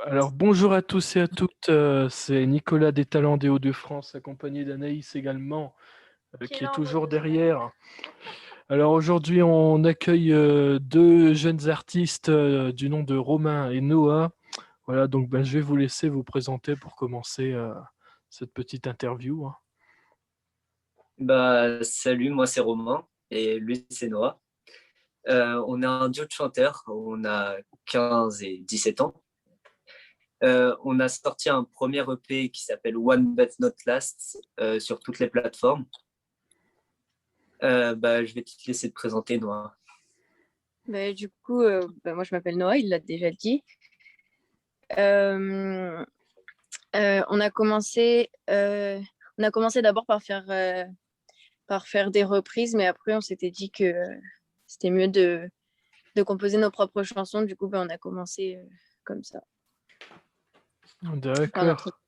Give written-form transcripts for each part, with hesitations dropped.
Alors bonjour à tous et à toutes, c'est Nicolas des Talents des Hauts-de-France, accompagné d'Anaïs également, qui est toujours derrière. Alors aujourd'hui, on accueille 2 jeunes artistes, du nom de Romain et Noah. Voilà, donc je vais vous laisser vous présenter pour commencer, cette petite interview, hein. Salut, moi c'est Romain et lui c'est Noah. On est un duo de chanteurs, on a 15 et 17 ans. On a sorti un premier EP qui s'appelle One But Not Last sur toutes les plateformes. Je vais te laisser te présenter, Noah. Moi je m'appelle Noah, il l'a déjà dit. Euh, on a commencé, d'abord par faire des reprises, mais après on s'était dit que c'était mieux de composer nos propres chansons. Du coup, on a commencé comme ça. Par notre... D'accord.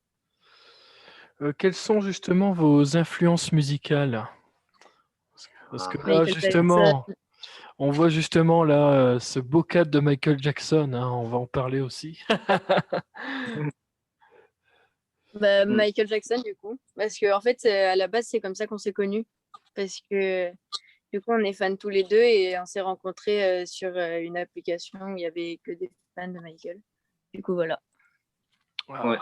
Quelles sont justement vos influences musicales? Parce que là, Michael Jackson. justement, on voit justement là, ce beau cadre de Michael Jackson, hein, on va en parler aussi. Michael Jackson, du coup. Parce que, en fait, à la base, c'est comme ça qu'on s'est connus. Parce que, du coup, on est fans tous les deux et on s'est rencontrés sur une application où il y avait que des fans de Michael. Du coup, voilà. Ouais.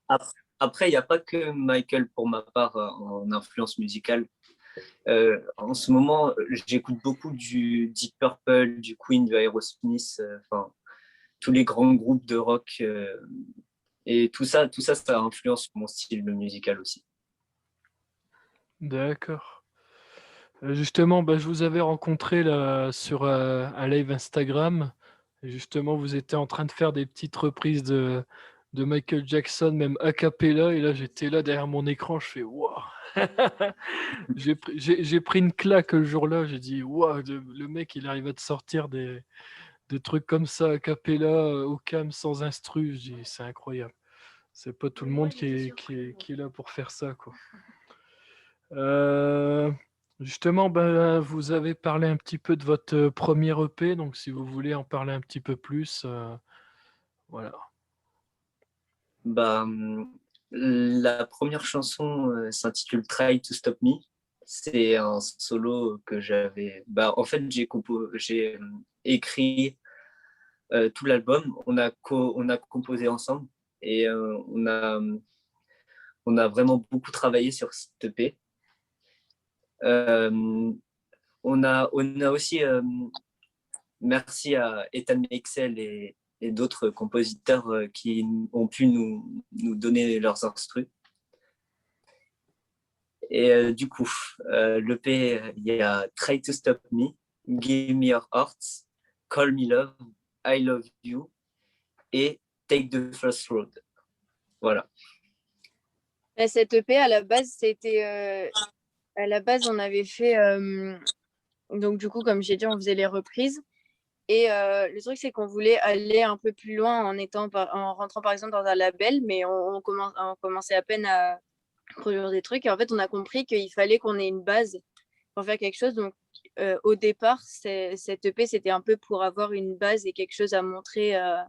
Ah, Après, il n'y a pas que Michael pour ma part en influence musicale. En ce moment, j'écoute beaucoup du Deep Purple, du Queen, du Aerosmith, enfin tous les grands groupes de rock. Et ça influence mon style musical aussi. d'accord. Justement, je vous avais rencontré là sur un live Instagram. Et justement, vous étiez en train de faire des petites reprises de Michael Jackson, même a cappella. Et là, j'étais là derrière mon écran, je fais waouh! J'ai pris une claque le jour-là. J'ai dit waouh, le mec, il arrive à te sortir des trucs comme ça a cappella, au calme, sans instru. Je dis, c'est incroyable. C'est pas tout le monde qui est là pour faire ça, quoi. Euh, Justement, vous avez parlé un petit peu de votre premier EP, donc si vous voulez en parler un petit peu plus, voilà. Bah, la première chanson s'intitule Try to Stop Me. C'est un solo que j'avais. En fait, j'ai écrit tout l'album. On a composé ensemble et on a vraiment beaucoup travaillé sur cette EP. Euh, on a aussi, merci à Ethan Meixel et d'autres compositeurs qui ont pu nous donner leurs instrus. Et du coup, l'EP, il y a Try to Stop Me, Give Me Your Heart, Call Me Love, I Love You et Take the First Road. Voilà. Cette EP, à la base, à la base, on avait fait. Donc, du coup, comme j'ai dit, on faisait les reprises. Et le truc, c'est qu'on voulait aller un peu plus loin en rentrant, par exemple, dans un label, mais on commençait à peine à produire des trucs. Et en fait, on a compris qu'il fallait qu'on ait une base pour faire quelque chose. Donc, au départ, cette EP, c'était un peu pour avoir une base et quelque chose à montrer, et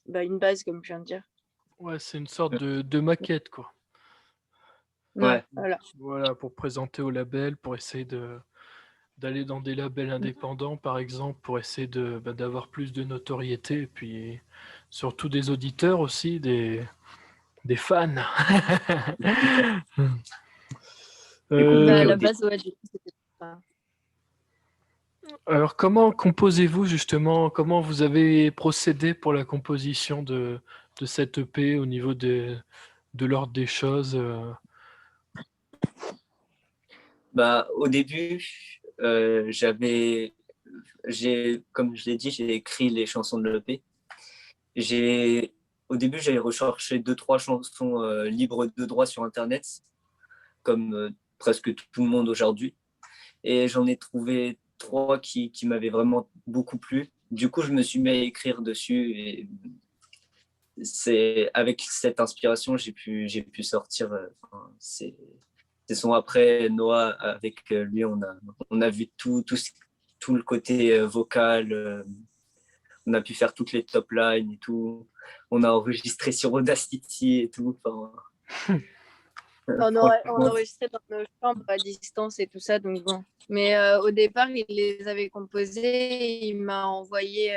une base, comme je viens de dire. Ouais, c'est une sorte de maquette, quoi. Ouais, Ouais. voilà. Voilà, pour présenter au label, pour essayer d'aller dans des labels indépendants, par exemple, pour essayer d'avoir plus de notoriété, et puis surtout des auditeurs aussi, des fans. J'ai À compliqué Euh, au la début. base, ouais, du coup, c'était ça. alors, comment composez-vous justement? Comment vous avez procédé pour la composition de cette EP au niveau de l'ordre des choses? Au début, comme je l'ai dit, j'ai écrit les chansons de l'EP. Au début, j'avais recherché deux, trois chansons libres de droit sur Internet, comme presque tout le monde aujourd'hui. Et j'en ai trouvé trois qui m'avaient vraiment beaucoup plu. Du coup, je me suis mis à écrire dessus et c'est avec cette inspiration j'ai pu sortir ces sons. Après Noah avec lui on a vu tout le côté vocal, On a pu faire toutes les top lines et tout. On a enregistré sur Audacity et tout. Enfin, On franchement, enregistrait dans nos chambres à distance et tout ça, donc bon. Mais au départ, il les avait composés, il m'a envoyé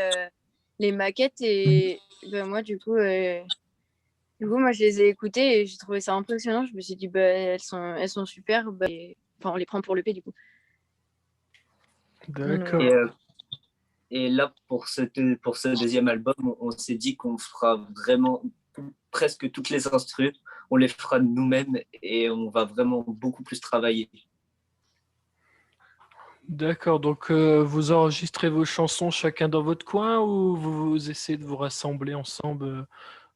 les maquettes et ben, moi, moi, je les ai écoutées et j'ai trouvé ça impressionnant. Je me suis dit, bah, elles sont super. Bah, enfin, on les prend pour le P du coup. D'accord. Et là, pour ce deuxième album, on s'est dit qu'on fera vraiment presque toutes les instrus. On les fera nous-mêmes et on va vraiment beaucoup plus travailler. D'accord, donc vous enregistrez vos chansons chacun dans votre coin ou vous essayez de vous rassembler ensemble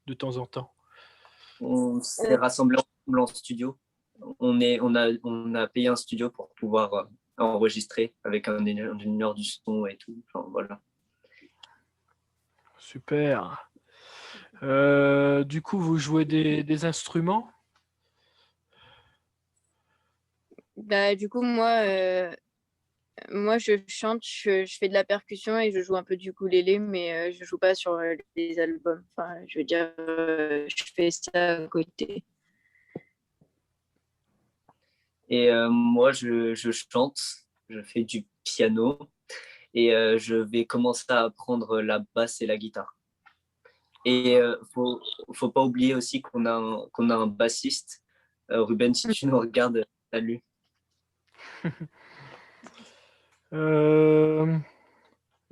de temps en temps? On s'est rassemblés ensemble en studio. On a payé un studio pour pouvoir enregistrer avec un ingénieur du son et tout. Enfin, voilà. Super. Du coup, vous jouez des instruments? Bah, du coup, moi, je chante, je fais de la percussion et je joue un peu du ukulélé, mais je joue pas sur les albums. Enfin, je veux dire, je fais ça à côté. Et moi, je chante, je fais du piano et je vais commencer à apprendre la basse et la guitare. Et faut pas oublier aussi qu'on a un bassiste. Ruben, si tu nous regardes, salut. Euh,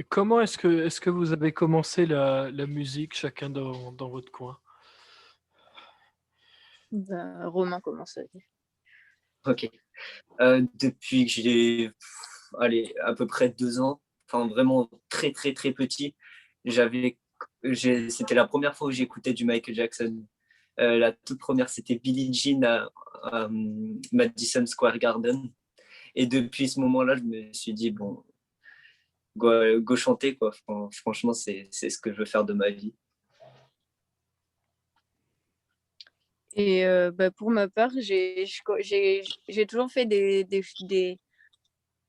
Comment est-ce que vous avez commencé la musique chacun dans votre coin? Bah, Romain commence à dire. Ok. Depuis que j'ai à peu près 2 ans, enfin vraiment très très très petit, c'était la première fois où j'écoutais du Michael Jackson. La toute première, c'était Billie Jean à Madison Square Garden. Et depuis ce moment-là, je me suis dit, bon, go chanter, quoi. Franchement, c'est ce que je veux faire de ma vie. Et bah, pour ma part, j'ai toujours fait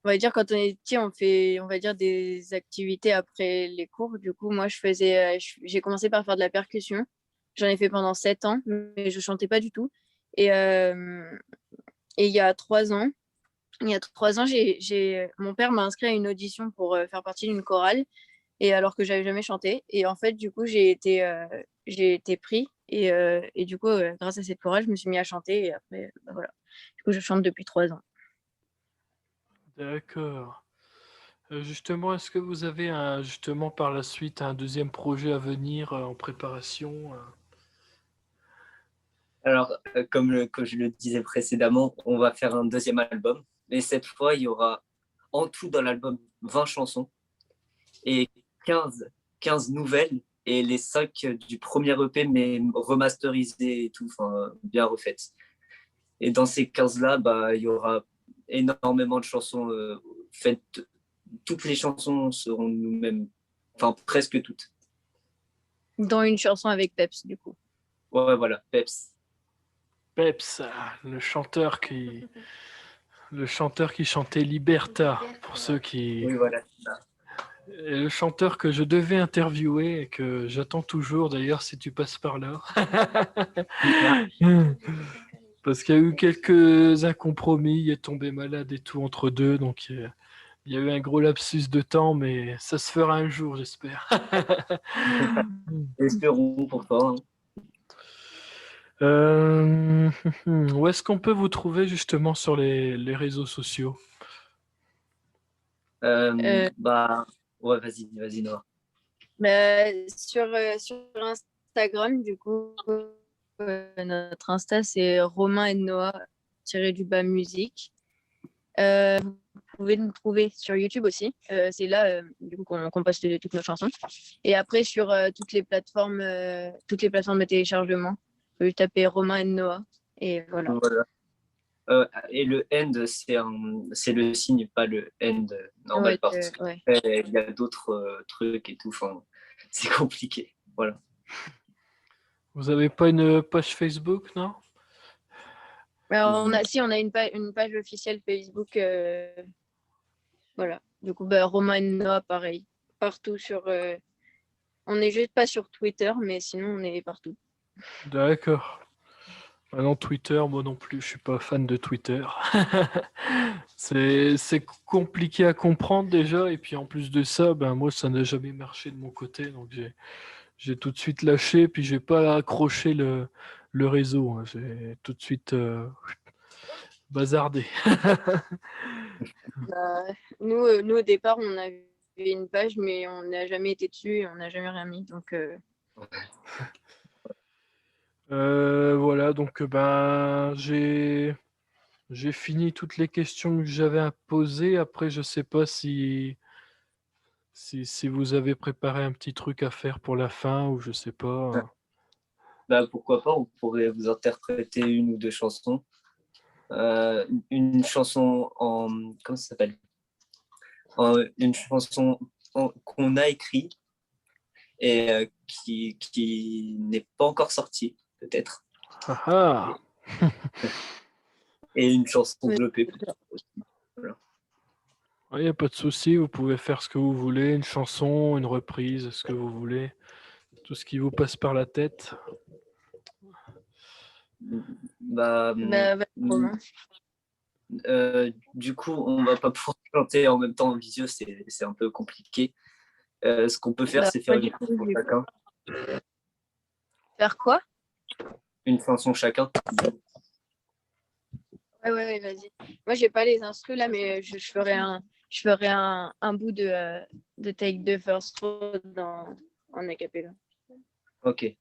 on va dire, quand on est petit, on fait, on va dire, des activités après les cours. Du coup, moi, j'ai commencé par faire de la percussion. J'en ai fait pendant 7 ans, mais je chantais pas du tout. Et, euh, et il y a 3 ans, mon père m'a inscrit à une audition pour faire partie d'une chorale, et alors que j'avais jamais chanté. Et en fait, du coup, j'ai été pris. Et du coup, grâce à cette chorale, je me suis mis à chanter. Et après, bah, voilà. Du coup, je chante depuis 3 ans. D'accord. Justement, est-ce que vous avez justement par la suite un deuxième projet à venir en préparation? Alors, comme je le disais précédemment, on va faire un deuxième album. Mais cette fois, il y aura en tout dans l'album 20 chansons et 15 nouvelles et les 5 du premier EP, mais remasterisées et tout, enfin, bien refaites. Et dans ces 15-là, bah, il y aura énormément de chansons faites. Toutes les chansons seront nous-mêmes, enfin presque toutes. Dans une chanson avec Peps, du coup. Ouais, voilà, Peps. Peps, le chanteur qui chantait Liberta, pour ceux qui, Oui, voilà. et le chanteur que je devais interviewer et que j'attends toujours d'ailleurs si tu passes par là. Parce qu'il y a eu quelques incompromis, il est tombé malade et tout entre deux, donc il y a eu un gros lapsus de temps, mais ça se fera un jour, j'espère. Espérons pour toi. Hein. Euh, Où est-ce qu'on peut vous trouver justement sur les réseaux sociaux? Bah, ouais, vas-y, Noah. Bah, sur Instagram, du coup, notre Insta, c'est Romain et Noah tiré du bas musique. Vous pouvez nous trouver sur YouTube aussi. C'est là du coup qu'on poste toutes nos chansons. Et après sur toutes les plateformes de téléchargement, vous pouvez taper Romain et Noah. Et voilà. Voilà. Et le end, c'est le signe, pas le end normal, Ouais, parce ouais. qu'il y a d'autres trucs et tout. Enfin, c'est compliqué. Voilà. Vous avez pas une page Facebook, non? Alors, on a une page officielle Facebook. Voilà. Du coup, bah, Romain et Noah, pareil. Partout sur On n'est juste pas sur Twitter, mais sinon, on est partout. D'accord. Ah non, Twitter, moi non plus, je suis pas fan de Twitter. C'est compliqué à comprendre déjà, et puis en plus de ça, ben moi ça n'a jamais marché de mon côté, donc j'ai tout de suite lâché, puis j'ai pas accroché le réseau, hein. J'ai tout de suite bazardé. Bah, nous, au départ, on avait une page, mais on n'a jamais été dessus et on n'a jamais rien mis. Donc, Voilà, donc ben j'ai fini toutes les questions que j'avais à poser. Après, je sais pas si vous avez préparé un petit truc à faire pour la fin ou je sais pas. Bah, pourquoi pas, on pourrait vous interpréter une ou deux chansons. Une chanson en. Comment ça s'appelle? Une chanson qu'on a écrite et qui n'est pas encore sortie, peut-être. Ah ah! Et une chanson Ouais. de l'EP. Il n'y a pas de souci, vous pouvez faire ce que vous voulez, une chanson, une reprise, ce que vous voulez, tout ce qui vous passe par la tête. Bah, Romain. du coup, on va pas pouvoir chanter en même temps en visio, c'est un peu compliqué. Ce qu'on peut faire, c'est faire une chanson chacun. Faire quoi? Une chanson chacun. Ouais, vas-y. Moi, j'ai pas les instrus là, mais je ferai un bout de Take the First Road en acapella. Ok.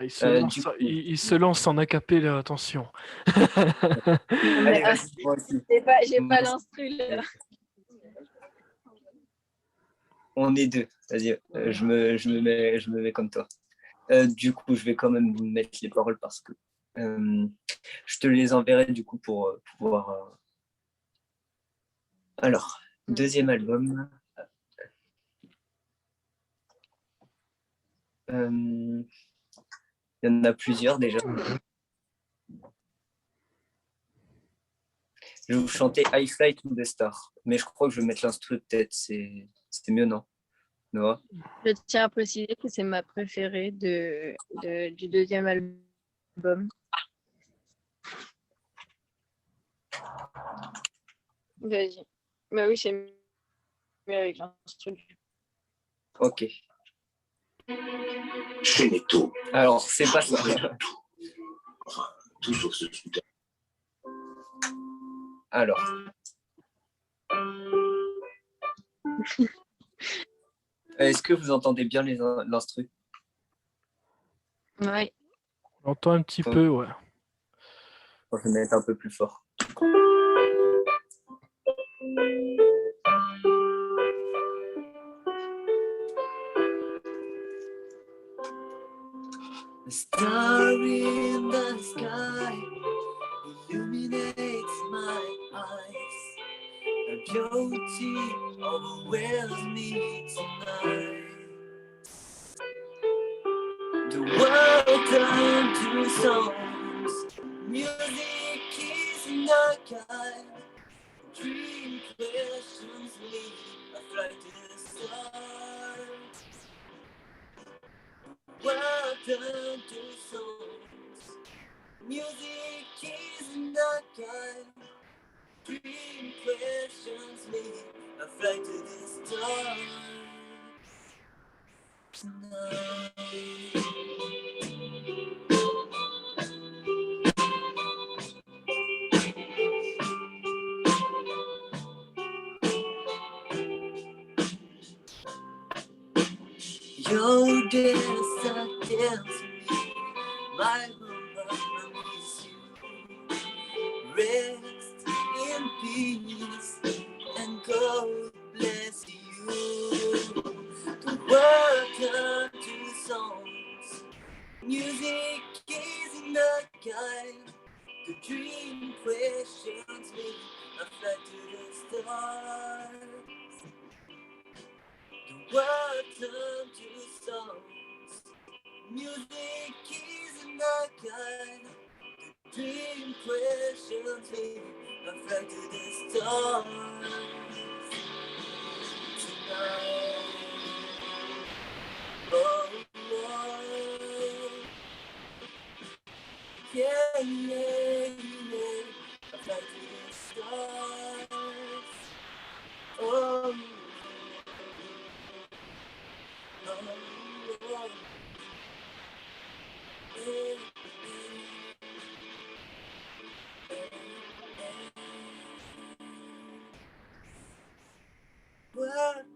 Ah, il se lance en acapella, attention. Allez, vas-y, moi aussi. J'ai pas l'instru là. On est deux. Vas-y, je me mets comme toi. Du coup, je vais quand même mettre les paroles parce que je te les enverrai du coup pour pouvoir. Alors, deuxième album. Il y en a plusieurs déjà. Je vais vous chanter I Fly to the Star, mais je crois que je vais mettre l'instru peut-être, c'est mieux, non? Noah? Je tiens à préciser que c'est ma préférée du deuxième album. Vas-y. Bah oui, c'est mieux avec l'instru. Ok. Alors, c'est pas ça. Tout sauf ce scooter. Alors. Est-ce que vous entendez bien l'instru? Ouais. On entend un petit peu, ouais. Je vais mettre un peu plus fort. The star in the sky illuminates my eyes. Her beauty overwhelms me tonight. The world turned to songs. Music is not kind. Dream questions me. I fly to the stars. World turned to songs. Music is not kind. Dream questions me. I fly to the stars tonight. Your desert tells me my home is you. Rest in peace and God bless you. The world turned to songs. Music is not kind. The dream questions me. I fly to the stars. The world turned to songs. Music is not kind. The dream questions me. I fly to the stars tonight. Oh.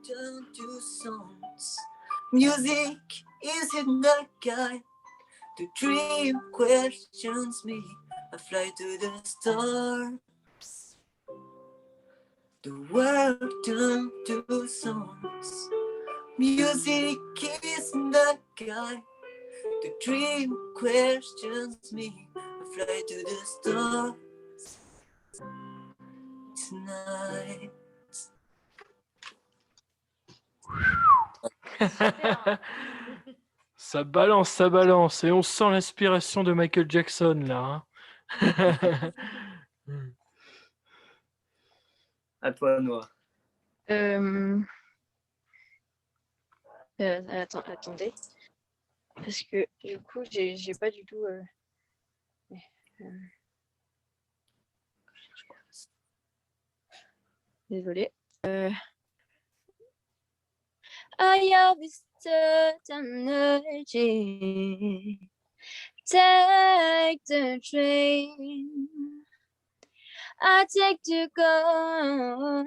down to songs. Music isn't the guide. The dream questions me. I fly to the stars. The world turned to songs. Music isn't the guide. The dream questions me. I fly to the stars tonight. Ça balance. Et on sent l'inspiration de Michael Jackson, là. Hein. À toi, Noah. Attendez. Parce que du coup, j'ai pas du tout. Désolée. I have this certain energy. Take the train. I take to go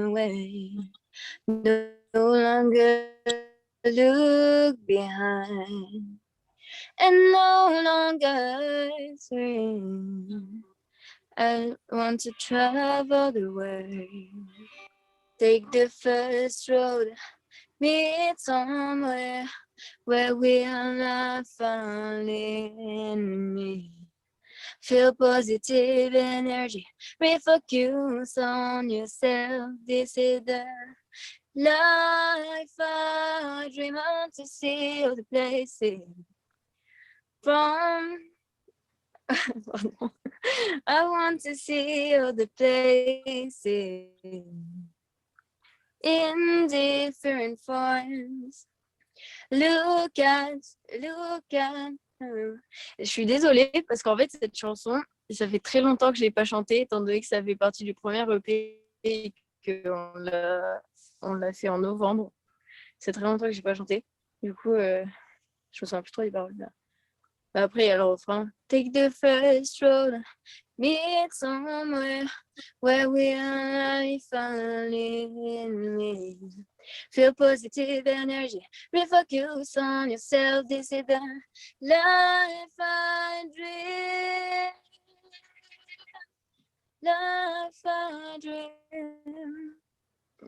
away. No longer look behind. And no longer swing. I want to travel the way. Take the first road, meet somewhere where we are not falling me. Feel positive energy, refocus on yourself. This is the life I dream on to see all the places from. I want to see all the places in different forms. Look at. Je suis désolée parce qu'en fait cette chanson, ça fait très longtemps que je l'ai pas chantée, étant donné que ça fait partie du premier EP et qu'on l'a fait en novembre. C'est très longtemps que j'ai pas chanté. Du coup, je me souviens plus trop des paroles là. Après, il y a le refrain. Take the first road, meet somewhere where we are falling. Feel positive energy, refocus on yourself. This is the life I dream. Life I dream.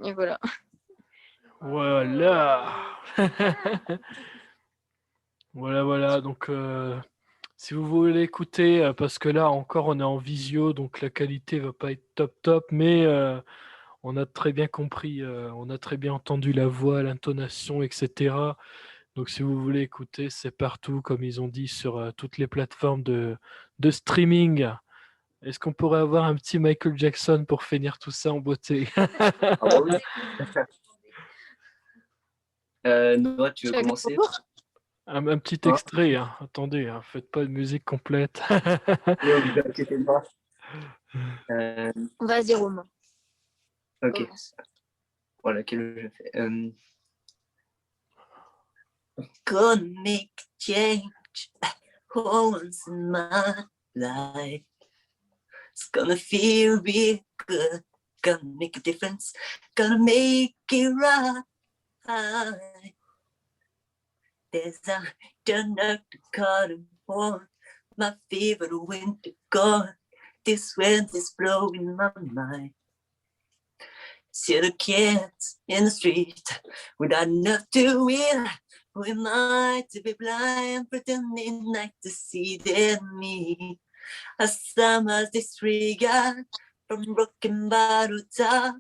Et voilà. Voilà. Voilà. Donc, si vous voulez écouter, parce que là encore on est en visio, donc la qualité va pas être top, mais on a très bien compris, on a très bien entendu la voix, l'intonation, etc. Donc, si vous voulez écouter, c'est partout, comme ils ont dit, sur toutes les plateformes de streaming. Est-ce qu'on pourrait avoir un petit Michael Jackson pour finir tout ça en beauté? Ah bah oui. Noah, tu veux commencer? Un petit extrait, hein. Attendez, hein, faites pas de musique complète. Ne vous inquiétez pas. Vas-y, Romain. Ok. Commence. Voilà, quel je fais. Gonna make a change once in my life. It's gonna feel real good. Gonna make a difference. Gonna make it right. There's a turn up the cotton on my favorite winter gone. This wind is blowing my mind. See the kids in the street without enough to eat. Who am I to be blind, pretending not to see them me? A summer's disregard from broken bottle top.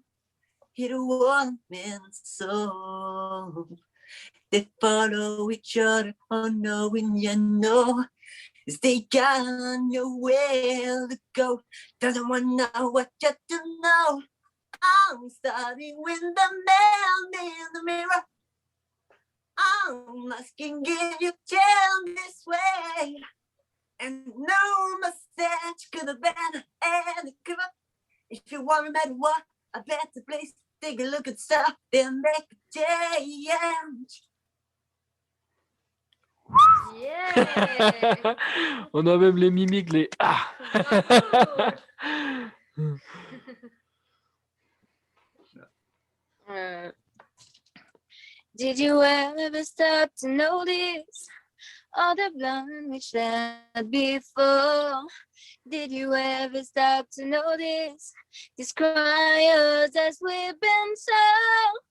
Hit a one man's soul. They follow each other, unknowing you know. Is they got nowhere to go. Doesn't want to know what you to know. I'm starting with the man in the mirror. I'm asking if you tell this way. And no message could have been any clearer. If you want to know what a better place, take a look at stuff, then make a change. Yeah. On a même les mimiques, les ah. Did you ever stop to notice all the blonde which that before? Did you ever stop to notice these cryers as we've been told?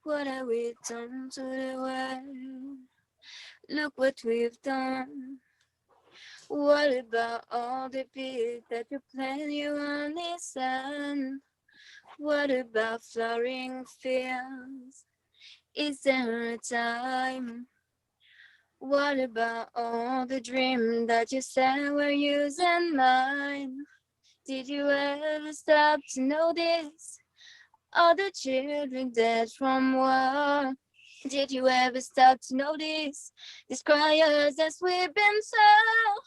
What have we done to the world? Look what we've done. What about all the pits that you plant you on the sun? What about flowering fields? Is there a time? What about all the dreams that you said were yours and mine? Did you ever stop to notice all the children dead from war? Did you ever stop to notice these cryers as we've been told?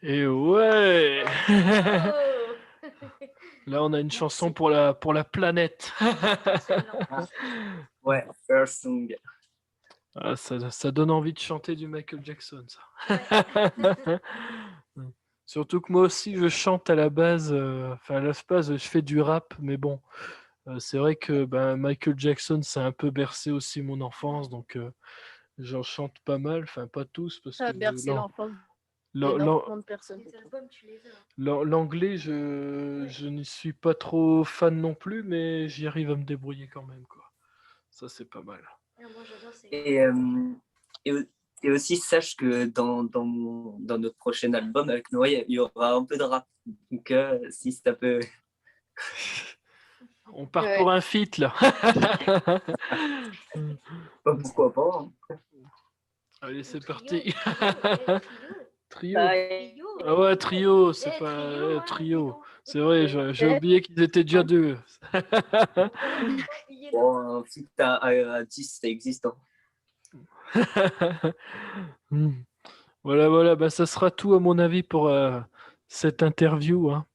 Et ouais. Oh. Là, on a une chanson pour la planète. Ouais, First Song. Ah, ça donne envie de chanter du Michael Jackson, ça. Surtout que moi aussi, je chante à la base. Enfin, à la base, je fais du rap, mais bon, c'est vrai que Michael Jackson, ça a un peu bercé aussi mon enfance, donc j'en chante pas mal. Enfin, pas tous, parce Ça a que bercé l'enfance l'an- d'énormément de personnes. Les albums, tu les as. l'anglais, je n'y suis pas trop fan non plus, mais j'y arrive à me débrouiller quand même, quoi. Ça, c'est pas mal. Ah, moi, j'adore ces. Et aussi, sache que dans notre prochain album avec Noé, il y aura un peu de rap. Donc, si ça peut. On part Ouais. pour un feat, là. Pourquoi pas, hein. Allez, c'est Trio, parti. trio, Trio. trio. Ah ouais, trio, c'est Eh, pas trio, hein, trio. dis donc. C'est vrai, j'ai oublié qu'ils étaient déjà deux. Oublié Bon, un feat à 10, ça existe, hein. Voilà, ça sera tout à mon avis pour cette interview, hein.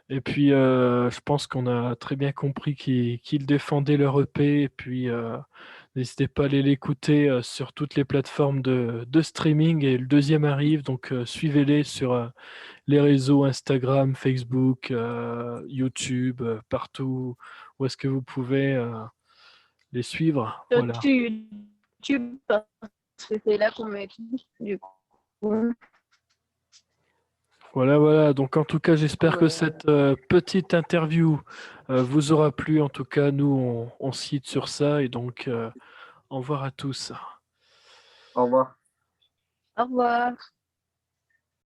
Et puis, je pense qu'on a très bien compris qu'ils défendaient leur EP. Et puis, n'hésitez pas à aller l'écouter sur toutes les plateformes de streaming. Et le deuxième arrive, donc suivez-les sur les réseaux Instagram, Facebook, YouTube, partout où est-ce que vous pouvez les suivre. Voilà. Sur YouTube, parce que c'est là qu'on met tout, du coup. Voilà. Donc, en tout cas, j'espère que Ouais. cette petite interview vous aura plu. En tout cas, nous, on cite sur ça. Et donc, au revoir à tous. Au revoir. Au revoir.